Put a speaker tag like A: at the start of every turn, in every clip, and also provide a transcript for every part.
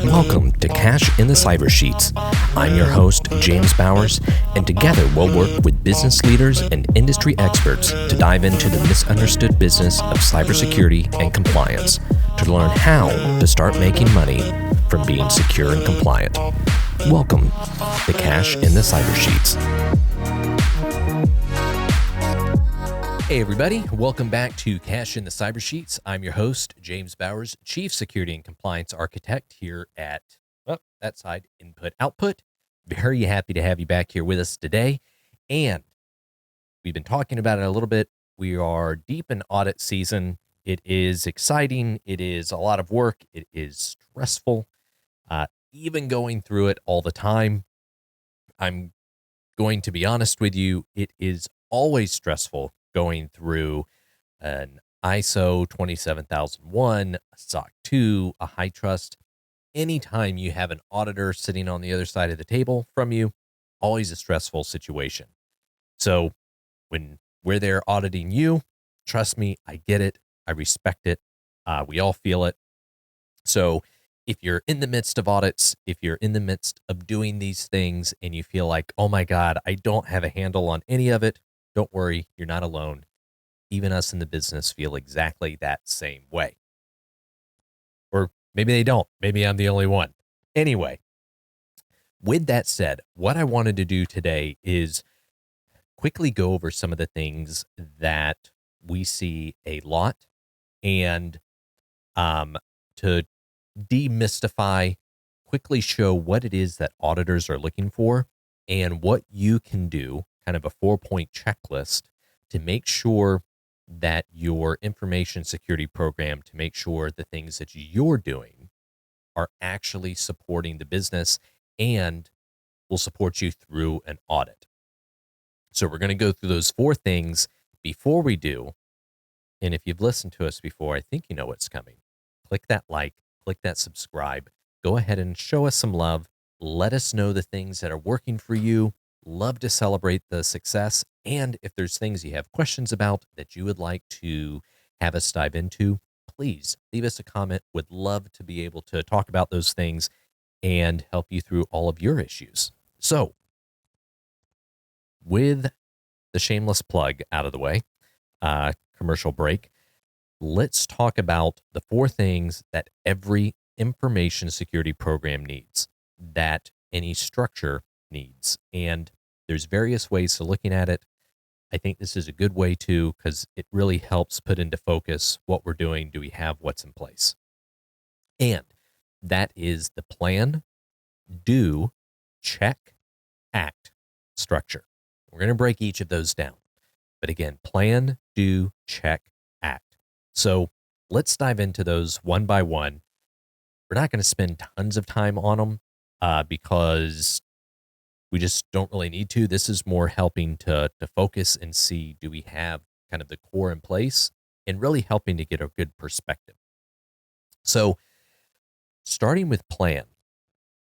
A: Welcome to Cash in the Cyber Sheets. I'm your host, James Bowers, and together we'll work with business leaders and industry experts to dive into the misunderstood business of cybersecurity and compliance to learn how to start making money from being secure and compliant. Welcome to Cash in the Cyber Sheets. Hey everybody, welcome back to Cash in the Cyber Sheets. I'm your host, James Bowers, Chief Security and Compliance Architect here at, that side, Input Output. Very happy to have you back here with us today. And we've been talking about it a little bit. We are deep in audit season. It is exciting. It is a lot of work. It is stressful. Even going through it all the time, I'm going to be honest with you, it is always stressful going through an ISO 27001, a SOC 2, a high trust. Anytime you have an auditor sitting on the other side of the table from you, always a stressful situation. So when we're there auditing you, trust me, I get it. I respect it. We all feel it. So if you're in the midst of audits, if you're in the midst of doing these things and you feel like, oh my God, I don't have a handle on any of it, don't worry, you're not alone. Even us in the business feel exactly that same way. Or maybe they don't. Maybe I'm the only one. Anyway, with that said, what I wanted to do today is quickly go over some of the things that we see a lot and to demystify, quickly show what it is that auditors are looking for and what you can do, kind of a 4-point checklist to make sure that your information security program, to make sure the things that you're doing are actually supporting the business and will support you through an audit. So we're going to go through those 4 things. Before we do, and if you've listened to us before, I think you know what's coming. Click that like, click that subscribe. Go ahead and show us some love. Let us know the things that are working for you. Love to celebrate the success. And if there's things you have questions about that you would like to have us dive into, please leave us a comment. Would love to be able to talk about those things and help you through all of your issues. So with the shameless plug out of the way, commercial break, let's talk about the 4 things that every information security program needs, that any structure needs. And there's various ways to looking at it. I think this is a good way too, because it really helps put into focus what we're doing. Do we have what's in place? And that is the plan, do, check, act structure. We're going to break each of those down. But again, plan, do, check, act. So let's dive into those one by one. We're not going to spend tons of time on them because we just don't really need to. This is more helping to focus and see, do we have kind of the core in place, and really helping to get a good perspective. So starting with plan,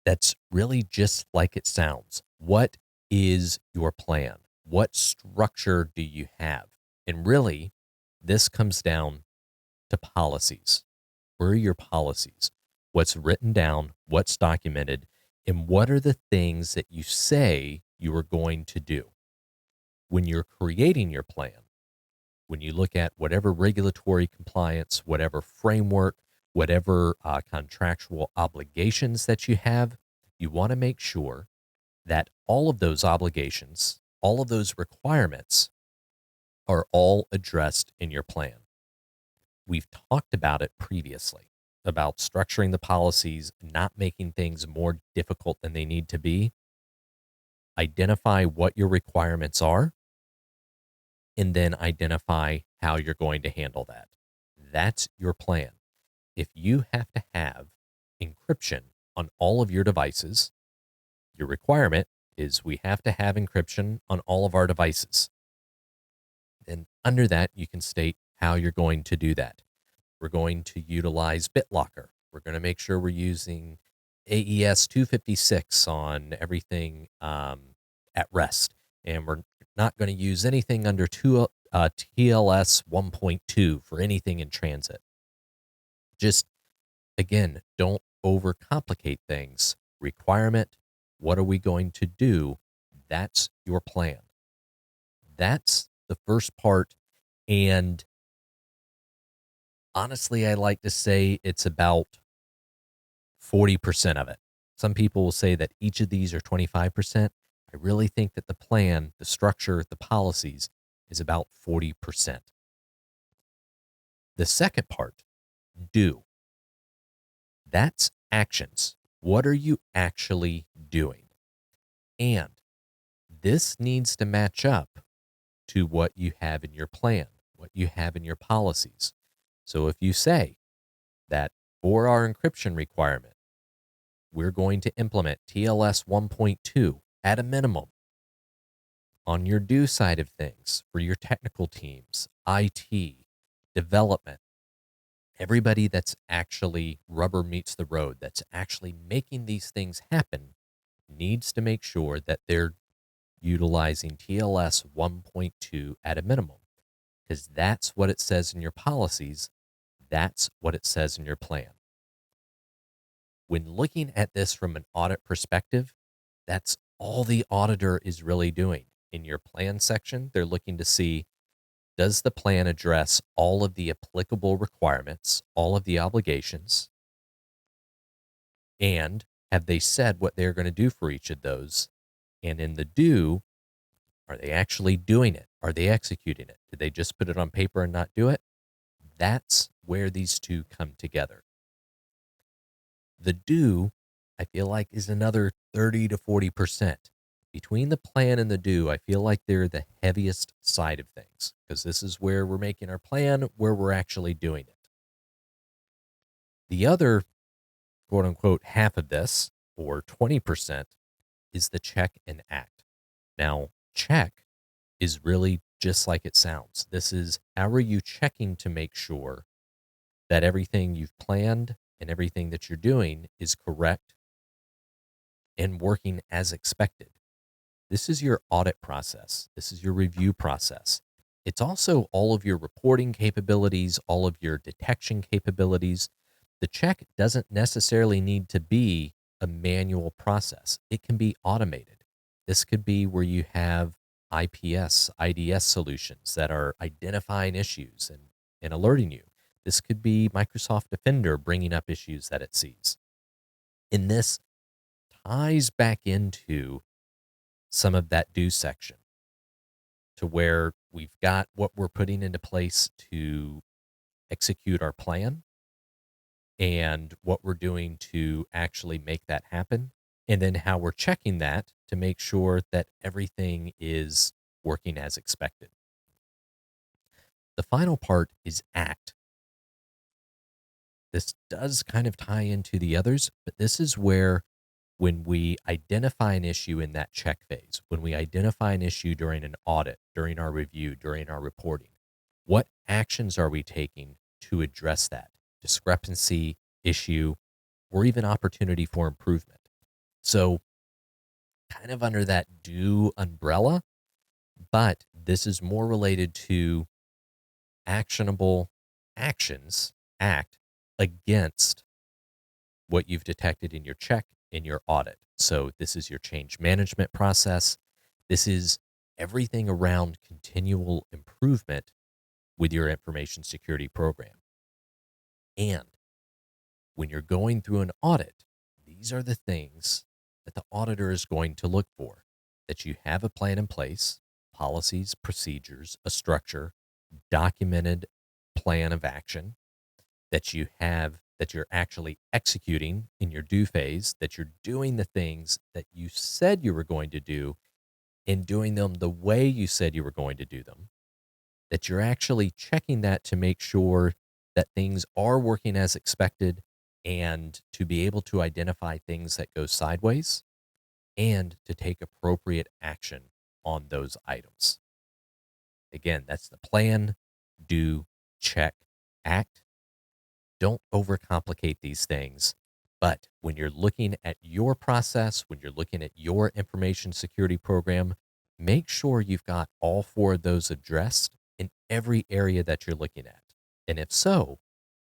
A: that's really just like it sounds. What is your plan? What structure do you have? And really, this comes down to policies. Where are your policies? What's written down? What's documented? And what are the things that you say you are going to do? When you're creating your plan, when you look at whatever regulatory compliance, whatever framework, whatever contractual obligations that you have, you want to make sure that all of those obligations, all of those requirements are all addressed in your plan. We've talked about it previously, about structuring the policies, not making things more difficult than they need to be. Identify what your requirements are, and then identify how you're going to handle that. That's your plan. If you have to have encryption on all of your devices, your requirement is we have to have encryption on all of our devices. And under that, you can state how you're going to do that. We're going to utilize BitLocker. We're going to make sure we're using AES 256 on everything at rest. And we're not going to use anything under TLS 1.2 for anything in transit. Just, again, don't overcomplicate things. Requirement, what are we going to do? That's your plan. That's the first part. And honestly, I like to say it's about 40% of it. Some people will say that each of these are 25%. I really think that the plan, the structure, the policies is about 40%. The second part, do. That's actions. What are you actually doing? And this needs to match up to what you have in your plan, what you have in your policies. So if you say that for our encryption requirement, we're going to implement TLS 1.2 at a minimum. On your do side of things, for your technical teams, IT, development, everybody that's actually rubber meets the road, that's actually making these things happen, needs to make sure that they're utilizing TLS 1.2 at a minimum, because that's what it says in your policies. That's what it says in your plan. When looking at this from an audit perspective, that's all the auditor is really doing. In your plan section, they're looking to see, does the plan address all of the applicable requirements, all of the obligations, and have they said what they're going to do for each of those? And in the do, are they actually doing it? Are they executing it? Did they just put it on paper and not do it? That's where these two come together. The do, I feel like, is another 30 to 40%. Between the plan and the do, I feel like they're the heaviest side of things, because this is where we're making our plan, where we're actually doing it. The other, quote unquote, half of this, or 20%, is the check and act. Now, check is really just like it sounds. This is, how are you checking to make sure that everything you've planned and everything that you're doing is correct and working as expected? This is your audit process. This is your review process. It's also all of your reporting capabilities, all of your detection capabilities. The check doesn't necessarily need to be a manual process. It can be automated. This could be where you have IPS, IDS solutions that are identifying issues and alerting you. This could be Microsoft Defender bringing up issues that it sees. And this ties back into some of that do section, to where we've got what we're putting into place to execute our plan and what we're doing to actually make that happen, and then how we're checking that to make sure that everything is working as expected. The final part is act. This does kind of tie into the others, but this is where, when we identify an issue in that check phase, when we identify an issue during an audit, during our review, during our reporting, what actions are we taking to address that discrepancy, issue, or even opportunity for improvement? So, kind of under that do umbrella, but this is more related to actionable actions, act against what you've detected in your check, in your audit. So this is your change management process. This is everything around continual improvement with your information security program. And when you're going through an audit, these are the things that the auditor is going to look for: that you have a plan in place, policies, procedures, a structure, documented plan of action, that you have, that you're actually executing in your do phase, that you're doing the things that you said you were going to do and doing them the way you said you were going to do them, that you're actually checking that to make sure that things are working as expected, and to be able to identify things that go sideways and to take appropriate action on those items. Again, that's the plan, do, check, act. Don't overcomplicate these things. But when you're looking at your process, when you're looking at your information security program, make sure you've got all four of those addressed in every area that you're looking at. And if so,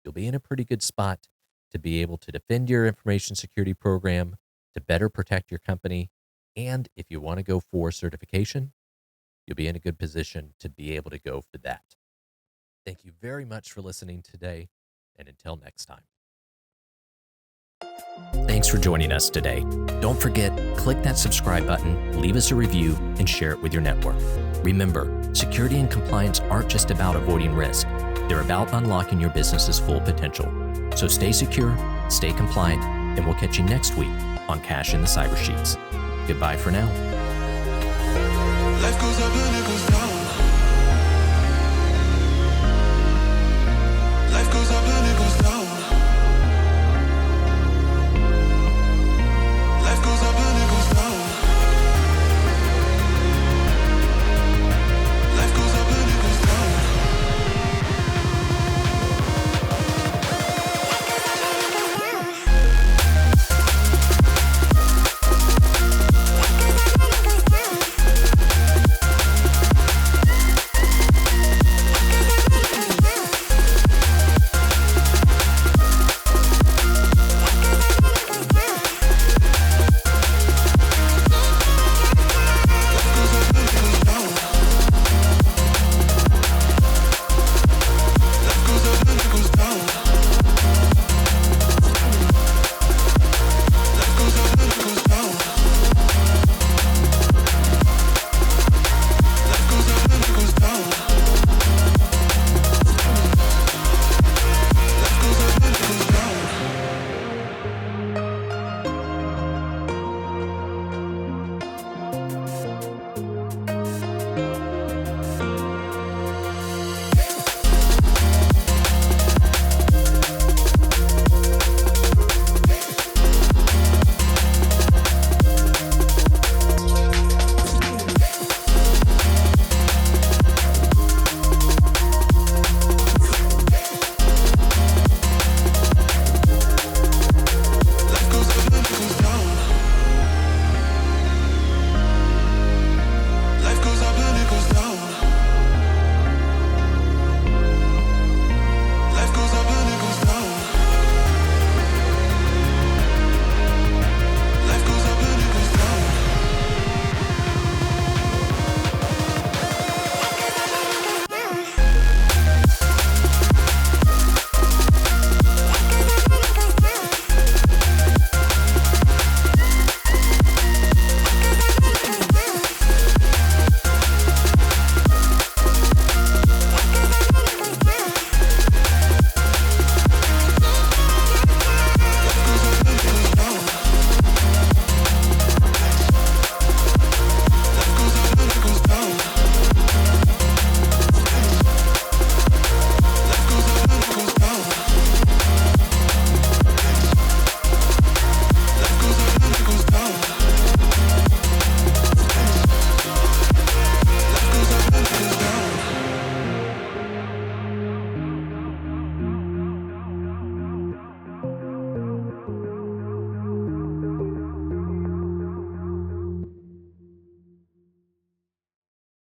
A: you'll be in a pretty good spot to be able to defend your information security program, to better protect your company. And if you want to go for certification, you'll be in a good position to be able to go for that. Thank you very much for listening today, and until next time. Thanks for joining us today. Don't forget, click that subscribe button, leave us a review, and share it with your network. Remember, security and compliance aren't just about avoiding risk. They're about unlocking your business's full potential. So stay secure, stay compliant, and we'll catch you next week on Cash in the Cyber Sheets. Goodbye for now.
B: Life goes up and it goes down.